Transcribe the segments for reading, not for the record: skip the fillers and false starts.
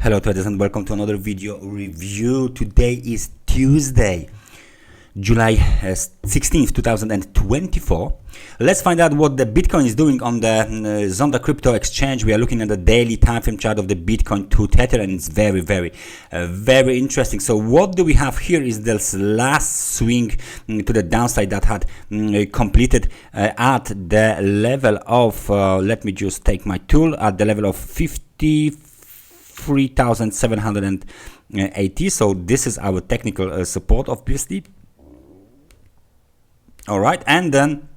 Hello traders and welcome to another video review. Today is Tuesday, July 16th, 2024. Let's find out what the Bitcoin is doing on the Zondacrypto exchange. We are looking at the daily time frame chart of the Bitcoin to Tether, and it's very interesting. So what do we have here is this last swing to the downside that had completed at the level of let me just take my tool, at the level of 53,780. So this is our technical support of BSD. All right, and then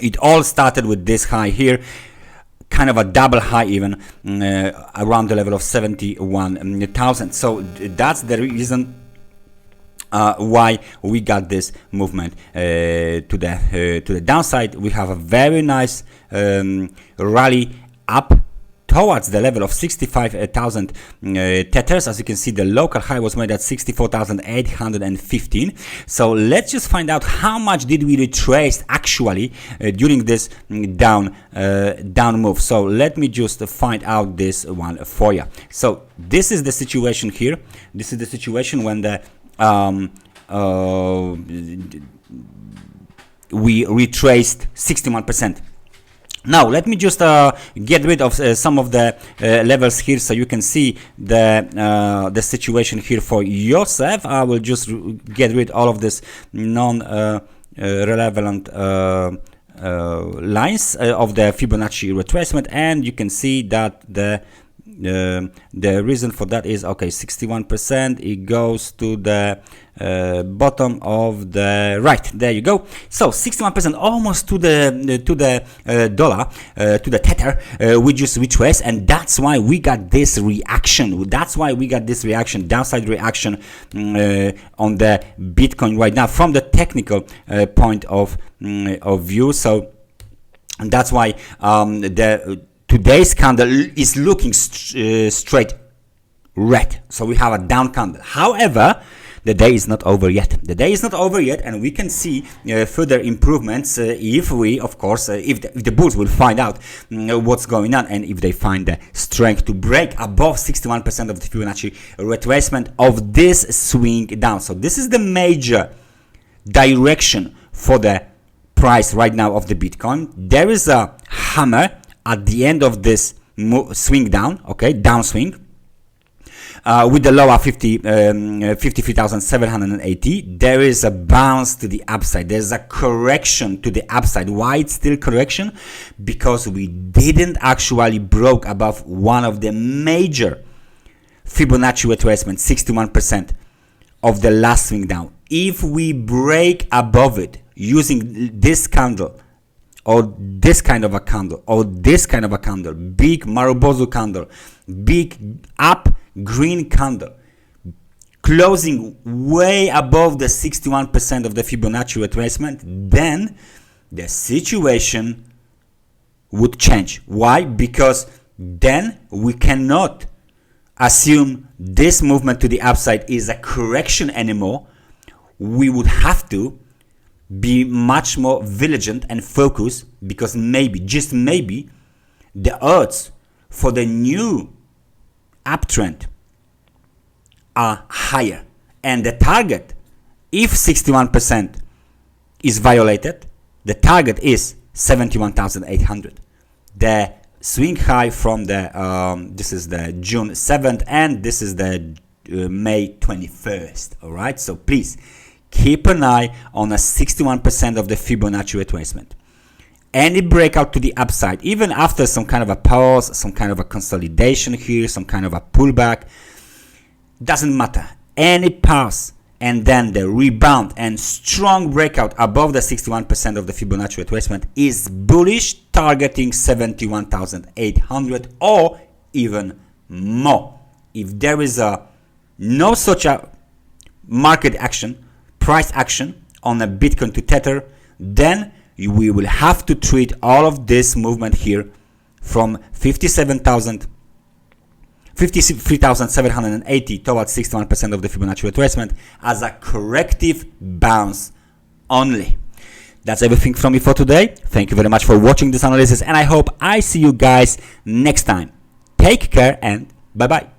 it all started with this high here, kind of a double high even, around the level of 71,000. So that's the reason why we got this movement to the downside. We have a very nice rally up towards the level of 65,000 tethers. As you can see, the local high was made at 64,815. So let's just find out how much did we retrace actually during this down move. So let me just find out this one for you. So this is the situation here. This is the situation when the we retraced 61%. Now let me just get rid of some of the levels here, so you can see the situation here for yourself. I will just get rid all of this non-relevant lines of the Fibonacci retracement, and you can see that the reason for that is, okay, 61%, it goes to the bottom of the right. There you go. So 61%, almost to the dollar, to the tether, we just retrace, and that's why we got this reaction. That's why we got this reaction, downside reaction on the Bitcoin right now from the technical point of view. So that's why today's candle is looking straight red. So we have a down candle. However, the day is not over yet. The day is not over yet, and we can see further improvements if we, of course, if the bulls will find out what's going on, and if they find the strength to break above 61% of the Fibonacci retracement of this swing down. So this is the major direction for the price right now of the Bitcoin. There is a hammer at the end of this swing down, okay, downswing, with the lower 53,780. There is a bounce to the upside. There's a correction to the upside. Why it's still correction? Because we didn't actually broke above one of the major Fibonacci retracement, 61% of the last swing down. If we break above it using this candle, or this kind of a candle, or this kind of a candle, big Marubozu candle, big up green candle, closing way above the 61% of the Fibonacci retracement, then the situation would change. Why? Because then we cannot assume this movement to the upside is a correction anymore. We would have to be much more vigilant and focused, because maybe, just maybe, the odds for the new uptrend are higher, and the target, if 61% is violated, the target is 71,800. The swing high from the this is the June 7th, and this is the May 21st. All right, so please keep an eye on a 61% of the Fibonacci retracement. Any breakout to the upside, even after some kind of a pause, some kind of a consolidation here, some kind of a pullback, doesn't matter. Any pause and then the rebound and strong breakout above the 61% of the Fibonacci retracement is bullish, targeting 71,800 or even more. If there is no such a market action, price action on a Bitcoin to Tether, then we will have to treat all of this movement here from 53,780 towards 61% of the Fibonacci retracement as a corrective bounce only. That's everything from me for today. Thank you very much for watching this analysis, and I hope I see you guys next time. Take care and bye bye.